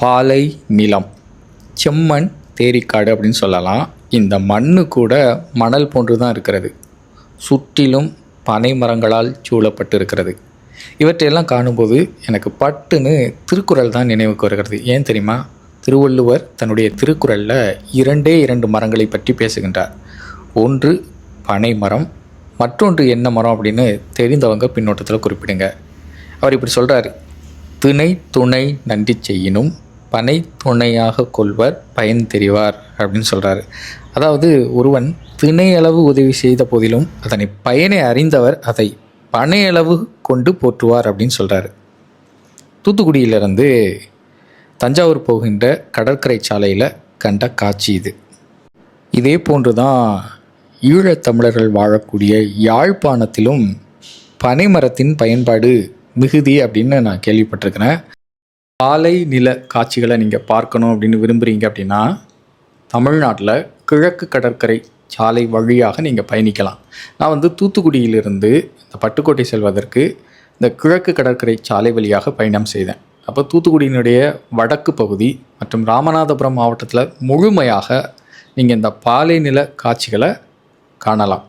பாலை நிலம், செம்மண் தேரிக்காடு அப்படின்னு சொல்லலாம். இந்த மண்ணு கூட மணல் போன்று தான் இருக்கிறது. சுற்றிலும் பனை மரங்களால் சூழப்பட்டு இருக்கிறது. இவற்றையெல்லாம் காணும்போது எனக்கு பட்டுன்னு திருக்குறள் தான் நினைவுக்கு வருகிறது. ஏன் தெரியுமா? திருவள்ளுவர் தன்னுடைய திருக்குறளில் இரண்டு மரங்களை பற்றி பேசுகின்றார். ஒன்று பனை மரம், மற்றொன்று என்ன மரம் அப்படின்னு தெரிந்தவங்க பின்னோட்டத்தில் குறிப்பிடுங்க. அவர் இப்படி சொல்கிறார்: திணை துணை நன்றி செய்யினும் பனை துணையாக கொள்வர் பயன் தெரிவார் அப்படின்னு சொல்கிறாரு. அதாவது ஒருவன் திணையளவு உதவி செய்த போதிலும் அதனை பயனை அறிந்தவர் அதை பனையளவு கொண்டு போற்றுவார் அப்படின்னு சொல்கிறாரு. தூத்துக்குடியிலிருந்து தஞ்சாவூர் போகின்ற கடற்கரை சாலையில் கண்ட காட்சி இது. இதே போன்று தான் ஈழத்தமிழர்கள் வாழக்கூடிய யாழ்ப்பாணத்திலும் பனைமரத்தின் பயன்பாடு மிகுதி அப்படின்னு நான் கேள்விப்பட்டிருக்கிறேன். பாலை நில காட்சிகளை நீங்கள் பார்க்கணும் அப்படின்னு விரும்புகிறீங்க அப்படின்னா தமிழ்நாட்டில் கிழக்கு கடற்கரை சாலை வழியாக நீங்கள் பயணிக்கலாம். நான் தூத்துக்குடியிலிருந்து இந்த பட்டுக்கோட்டை செல்வதற்கு இந்த கிழக்கு கடற்கரை சாலை வழியாக பயணம் செய்தேன். அப்போ தூத்துக்குடியினுடைய வடக்கு பகுதி மற்றும் ராமநாதபுரம் மாவட்டத்தில் முழுமையாக நீங்கள் இந்த பாலை நில காட்சிகளை காணலாம்.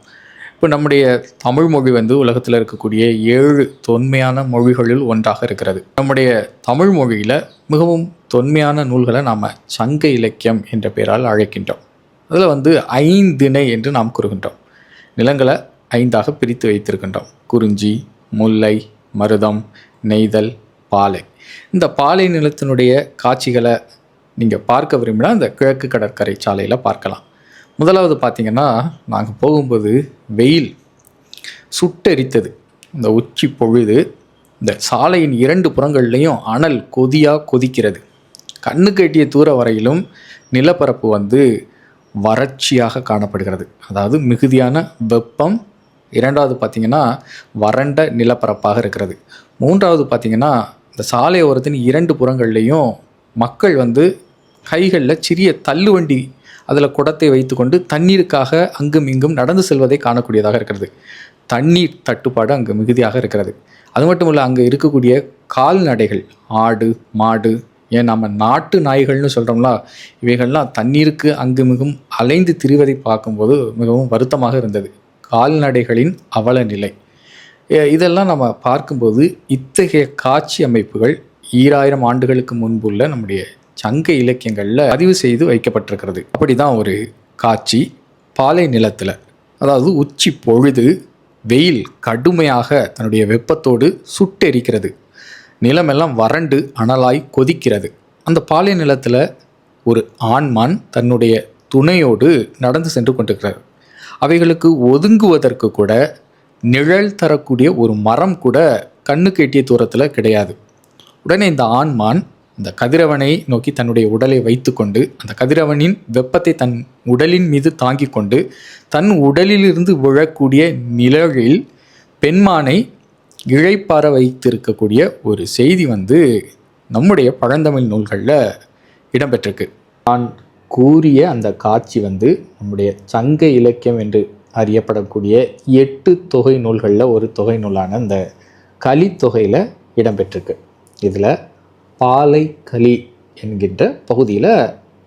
இப்போ நம்முடைய தமிழ் மொழி உலகத்தில் இருக்கக்கூடிய 7 தொன்மையான மொழிகளில் ஒன்றாக இருக்கிறது. நம்முடைய தமிழ் மொழியில் மிகவும் தொன்மையான நூல்களை நாம் சங்க இலக்கியம் என்ற பெயரால் அழைக்கின்றோம். அதில் 5 திணை என்று நாம் கூறுகின்றோம். நிலங்களை 5ஆக பிரித்து வைத்திருக்கின்றோம்: குறிஞ்சி, முல்லை, மருதம், நெய்தல், பாலை. இந்த பாலை நிலத்தினுடைய காட்சிகளை நீங்கள் பார்க்க விரும்பினா இந்த கிழக்கு கடற்கரை சாலையில் பார்க்கலாம். முதலாவது பார்த்திங்கன்னா, நாங்கள் போகும்போது வெயில் சுட்டெரித்தது. இந்த உச்சி பொழுது இந்த சாலையின் 2 புறங்கள்லேயும் அனல் கொதிக்கிறது. கண்ணுக்கு எட்டிய தூர வரையிலும் நிலப்பரப்பு வறட்சியாக காணப்படுகிறது. அதாவது மிகுதியான வெப்பம். 2வது பார்த்திங்கன்னா வறண்ட நிலப்பரப்பாக இருக்கிறது. 3வது பார்த்திங்கன்னா இந்த சாலை ஓரத்தின் 2 புறங்கள்லேயும் மக்கள் கைகளில் சிறிய தள்ளுவண்டி, அதில் குடத்தை வைத்துக்கொண்டு தண்ணீருக்காக அங்கும் இங்கும் நடந்து செல்வதை காணக்கூடியதாக இருக்கிறது. தண்ணீர் தட்டுப்பாடு அங்கு மிகுதியாக இருக்கிறது. அது மட்டும் இல்லை, அங்கே இருக்கக்கூடிய கால்நடைகள், ஆடு, மாடு, ஏன் நம்ம நாட்டு நாய்கள்னு சொல்கிறோம்ல, இவைகள்லாம் தண்ணீருக்கு அங்குமிகும் அலைந்து திரிவதை பார்க்கும்போது மிகவும் வருத்தமாக இருந்தது. கால்நடைகளின் அவல நிலை இதெல்லாம் நம்ம பார்க்கும்போது இத்தகைய காட்சி அமைப்புகள் 2000 ஆண்டுகளுக்கு முன்புள்ள நம்முடைய சங்க இலக்கியங்களில் பதிவு செய்து வைக்கப்பட்டிருக்கிறது. அப்படி தான் ஒரு காட்சி பாலை நிலத்தில். அதாவது உச்சி பொழுது வெயில் கடுமையாக தன்னுடைய வெப்பத்தோடு சுட்டெரிக்கிறது. நிலமெல்லாம் வறண்டு அனலாய் கொதிக்கிறது. அந்த பாலை நிலத்தில் ஒரு ஆண்மான் தன்னுடைய துணையோடு நடந்து சென்று கொண்டிருக்கிறார். அவைகளுக்கு ஒதுங்குவதற்கு கூட நிழல் தரக்கூடிய ஒரு மரம் கூட கண்ணுக்கு எட்டிய தூரத்தில் கிடையாது. உடனே இந்த ஆண்மான் இந்த கதிரவனை நோக்கி தன்னுடைய உடலை வைத்து கொண்டு அந்த கதிரவனின் வெப்பத்தை தன் உடலின் மீது தாங்கி கொண்டு தன் உடலிலிருந்து விழக்கூடிய நிழலில் பெண்மானை இழைப்பார வைத்திருக்கக்கூடிய ஒரு செய்தி நம்முடைய பழந்தமிழ் நூல்களில் இடம்பெற்றிருக்கு. நான் கூறிய அந்த காட்சி நம்முடைய சங்க இலக்கியம் என்று அறியப்படக்கூடிய 8 தொகை நூல்களில் ஒரு தொகை நூலான இந்த கலித்தொகையில் இடம்பெற்றிருக்கு. இதில் பாலை களி என்கின்ற பகுதியில்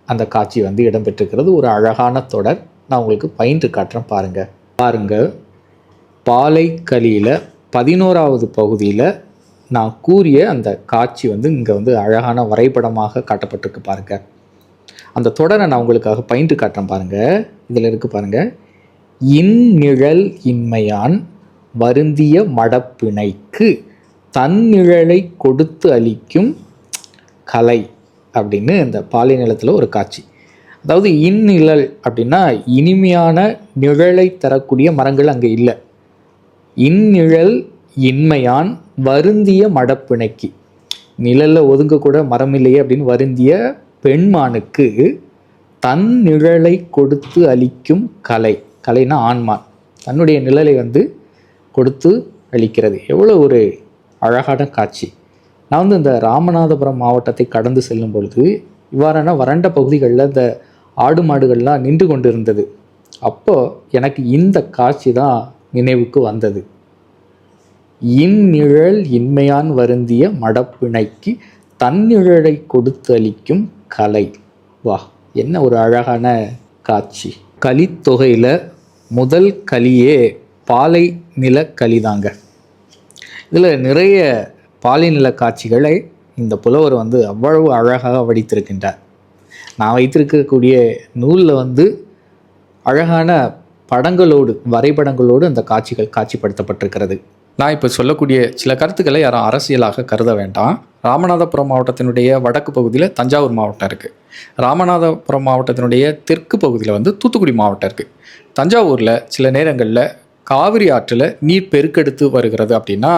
அந்த காட்சி இடம்பெற்றிருக்கிறது. ஒரு அழகான தொடர். நான் உங்களுக்கு பயின்று காட்டுறேன், பாருங்கள். பாலை களியில் 11வது பகுதியில் நான் கூறிய அந்த காட்சி இங்கே அழகான வரைபடமாக காட்டப்பட்டிருக்கு. பாருங்கள், அந்த தொடரை நான் உங்களுக்காக பயின்று காட்டுறேன். பாருங்கள், இதில் இருக்குது பாருங்கள். இந்நிழல் இன்மையான் வருந்திய மடப்பிணைக்கு தன்னிழலை கொடுத்து அளிக்கும் கலை அப்படின்னு இந்த பாலை நிலத்தில் ஒரு காட்சி. அதாவது இந்நிழல் அப்படின்னா இனிமையான நிழலை தரக்கூடிய மரங்கள் அங்கே இல்லை. இந்நிழல் இன்மையான் வருந்திய மடப்பிணைக்கு, நிழலில் ஒதுங்கக்கூட மரம் இல்லையே அப்படின்னு வருந்திய பெண்மானுக்கு தன் நிழலை கொடுத்து அளிக்கும் கலை. கலைனா ஆண்மான் தன்னுடைய நிழலை கொடுத்து அளிக்கிறது. எவ்வளோ ஒரு அழகான காட்சி. நான் இந்த ராமநாதபுரம் மாவட்டத்தை கடந்து செல்லும் பொழுது இவ்வாறான வறண்ட பகுதிகளில் இந்த ஆடு மாடுகள்லாம் நின்று கொண்டு இருந்தது. அப்போது எனக்கு இந்த காட்சி தான் நினைவுக்கு வந்தது. இந்நிழல் இன்மையான் வருந்திய மடப்பிணைக்கு தன்னிழலை கொடுத்து அளிக்கும் கலை. வா, என்ன ஒரு அழகான காட்சி. கலித்தொகையில் முதல் கலியே பாலை நில கலிதாங்க. இதில் நிறைய பாலை நில காட்சிகளை இந்த புலவர் அவ்வளவு அழகாக வடித்திருக்கின்றார். நான் வைத்திருக்கக்கூடிய நூலில் அழகான படங்களோடு, வரைபடங்களோடு அந்த காட்சிகள் காட்சிப்படுத்தப்பட்டிருக்கிறது. நான் இப்போ சொல்லக்கூடிய சில கருத்துக்களை யாரும் அரசியலாக கருத வேண்டாம். ராமநாதபுரம் மாவட்டத்தினுடைய வடக்கு பகுதியில் தஞ்சாவூர் மாவட்டம் இருக்குது. ராமநாதபுரம் மாவட்டத்தினுடைய தெற்கு பகுதியில் தூத்துக்குடி மாவட்டம் இருக்குது. தஞ்சாவூரில் சில நேரங்களில் காவிரி ஆற்றில் நீர் பெருக்கெடுத்து வருகிறது அப்படின்னா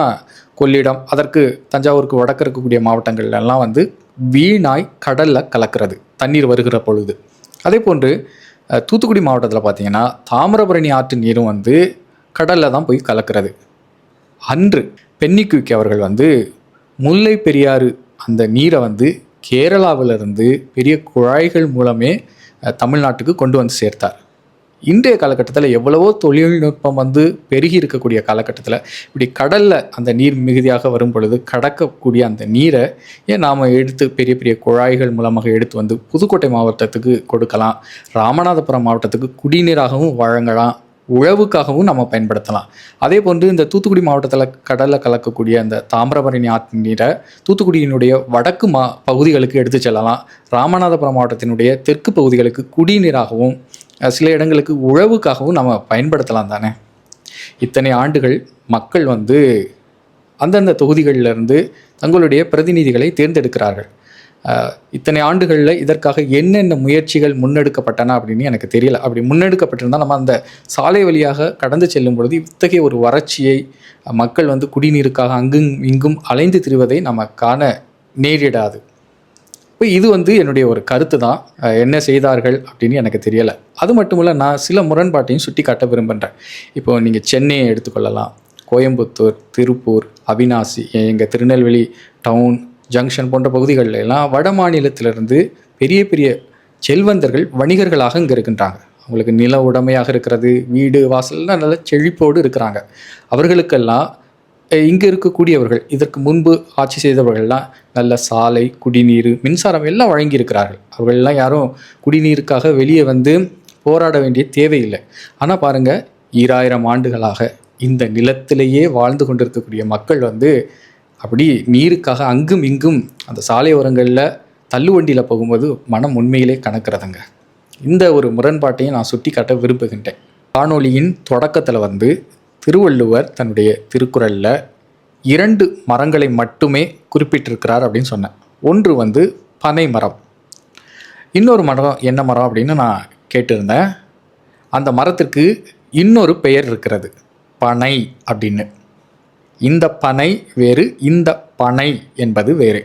கொள்ளிடம், அதற்கு தஞ்சாவூருக்கு வடக்கு இருக்கக்கூடிய மாவட்டங்கள்லாம் வீணாய் கடலில் கலக்கிறது தண்ணீர் வருகிற பொழுது. அதே போன்று தூத்துக்குடி மாவட்டத்தில் பார்த்திங்கன்னா தாமிரபரணி ஆற்று நீரும் கடலில் தான் போய் கலக்கிறது. அன்று பென்னிக்குயிக் அவர்கள் முல்லை பெரியாறு அந்த நீரை கேரளாவிலிருந்து பெரிய குழாய்கள் மூலமே தமிழ்நாட்டுக்கு கொண்டு சேர்த்தார். இன்றைய காலகட்டத்தில் எவ்வளவோ தொழில்நுட்பம் பெருகி இருக்கக்கூடிய காலகட்டத்தில் இப்படி கடலில் அந்த நீர் மிகுதியாக வரும் பொழுது கடக்கக்கூடிய அந்த நீரை ஏன் நாம் எடுத்து பெரிய பெரிய குழாய்கள் மூலமாக எடுத்து புதுக்கோட்டை மாவட்டத்துக்கு கொடுக்கலாம், ராமநாதபுரம் மாவட்டத்துக்கு குடிநீராகவும் வழங்கலாம், உழவுக்காகவும் நம்ம பயன்படுத்தலாம். அதே போன்று இந்த தூத்துக்குடி மாவட்டத்தில் கடலில் கலக்கக்கூடிய அந்த தாமிரபரணி ஆற்று நீரை தூத்துக்குடியினுடைய வடக்கு பகுதிகளுக்கு எடுத்து செல்லலாம். ராமநாதபுரம் மாவட்டத்தினுடைய தெற்கு பகுதிகளுக்கு குடிநீராகவும் சில இடங்களுக்கு உழவுக்காகவும் நம்ம பயன்படுத்தலாம் தானே. இத்தனை ஆண்டுகள் மக்கள் அந்தந்த தொகுதிகளிலிருந்து தங்களுடைய பிரதிநிதிகளை தேர்ந்தெடுக்கிறார்கள். இத்தனை ஆண்டுகளில் இதற்காக என்னென்ன முயற்சிகள் முன்னெடுக்கப்பட்டன அப்படின்னு எனக்கு தெரியல. அப்படி முன்னெடுக்கப்பட்டிருந்தால் நம்ம அந்த சாலை வழியாக கடந்து செல்லும் பொழுது இத்தகைய ஒரு வறட்சியை மக்கள் குடிநீருக்காக அங்கும் இங்கும் அலைந்து திரிவதை நம்ம காண நேரிடாது. இப்போ இது என்னுடைய ஒரு கருத்து தான். என்ன செய்தார்கள் அப்படின்னு எனக்கு தெரியலை. அது மட்டும் இல்லை, நான் சில முரண்பாட்டையும் சுட்டி காட்ட விரும்புகிறேன். இப்போது நீங்கள் சென்னையை எடுத்துக்கொள்ளலாம், கோயம்புத்தூர், திருப்பூர், அவினாசி, எங்கள் திருநெல்வேலி டவுன், ஜங்ஷன் போன்ற பகுதிகளில் எல்லாம் வட மாநிலத்திலிருந்து பெரிய பெரிய செல்வந்தர்கள், வணிகர்களாக இங்கே இருக்கின்றாங்க. அவங்களுக்கு நில உடைமையாக இருக்கிறது, வீடு வாசல்லாம் நல்ல செழிப்போடு இருக்கிறாங்க. அவர்களுக்கெல்லாம் இங்கே இருக்கக்கூடியவர்கள், இதற்கு முன்பு ஆட்சி செய்தவர்கள்லாம் நல்ல சாலை, குடிநீர், மின்சாரம் எல்லாம் வழங்கியிருக்கிறார்கள். அவர்களெல்லாம் யாரும் குடிநீருக்காக வெளியே போராட வேண்டிய தேவையில்லை. ஆனால் பாருங்கள், 2000 ஆண்டுகளாக இந்த நிலத்திலேயே வாழ்ந்து கொண்டிருக்கக்கூடிய மக்கள் அப்படி நீருக்காக அங்கும் இங்கும் அந்த சாலை ஓரங்களில் தள்ளுவண்டியில் போகும்போது மனம் உண்மையிலே கணக்கிறதுங்க. இந்த ஒரு முரண்பாட்டையும் நான் சுட்டி காட்ட விரும்புகின்றேன். காணொளியின் தொடக்கத்தில் திருவள்ளுவர் தன்னுடைய திருக்குறளில் 2 மரங்களை மட்டுமே குறிப்பிட்டிருக்கிறார் அப்படின்னு சொன்னேன். ஒன்று பனை மரம், இன்னொரு மரம் என்ன மரம் அப்படின்னு நான் கேட்டிருந்தேன். அந்த மரத்திற்கு இன்னொரு பெயர் இருக்கிறது, பனை அப்படின்னு. இந்த பனை வேறு, இந்த பனை என்பது வேறு.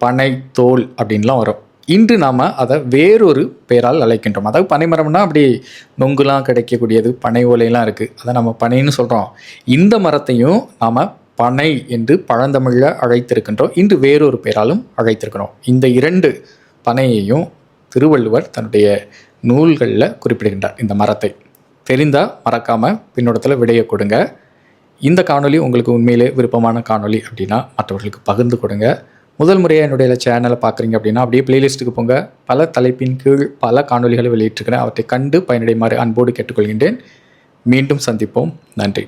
பனை தோல் அப்படின்லாம் வரும். இன்று நாம் அதை வேறொரு பெயரால் அழைக்கின்றோம். அதாவது பனைமரம்னா அப்படி நொங்குலாம் கிடைக்கக்கூடியது, பனை ஓலையெல்லாம் இருக்குது, அதை நம்ம பனைன்னு சொல்கிறோம். இந்த மரத்தையும் நாம் பனை என்று பழந்தமிழில் அழைத்திருக்கின்றோம், இன்று வேறொரு பெயராலும் அழைத்திருக்கிறோம். இந்த 2 பனையையும் திருவள்ளுவர் தன்னுடைய நூல்களில் குறிப்பிடுகின்றார். இந்த மரத்தை தெரிந்தால் மறக்காமல் பின்னோட்டத்தில் விடைய கொடுங்க. இந்த காணொலி உங்களுக்கு உண்மையிலே விருப்பமான காணொலி அப்படின்னா மற்றவர்களுக்கு பகிர்ந்து கொடுங்க. முதல் முறையாக என்னுடைய சேனலை பார்க்குறீங்க அப்படின்னா அப்படியே பிளேலிஸ்ட்டுக்கு போங்க. பல தலைப்பின் கீழ் பல காணொலிகளை வெளியிட்டிருக்கிறேன். அவற்றை கண்டு பயனடைமாறு அன்போடு கேட்டுக்கொள்கின்றேன். மீண்டும் சந்திப்போம். நன்றி.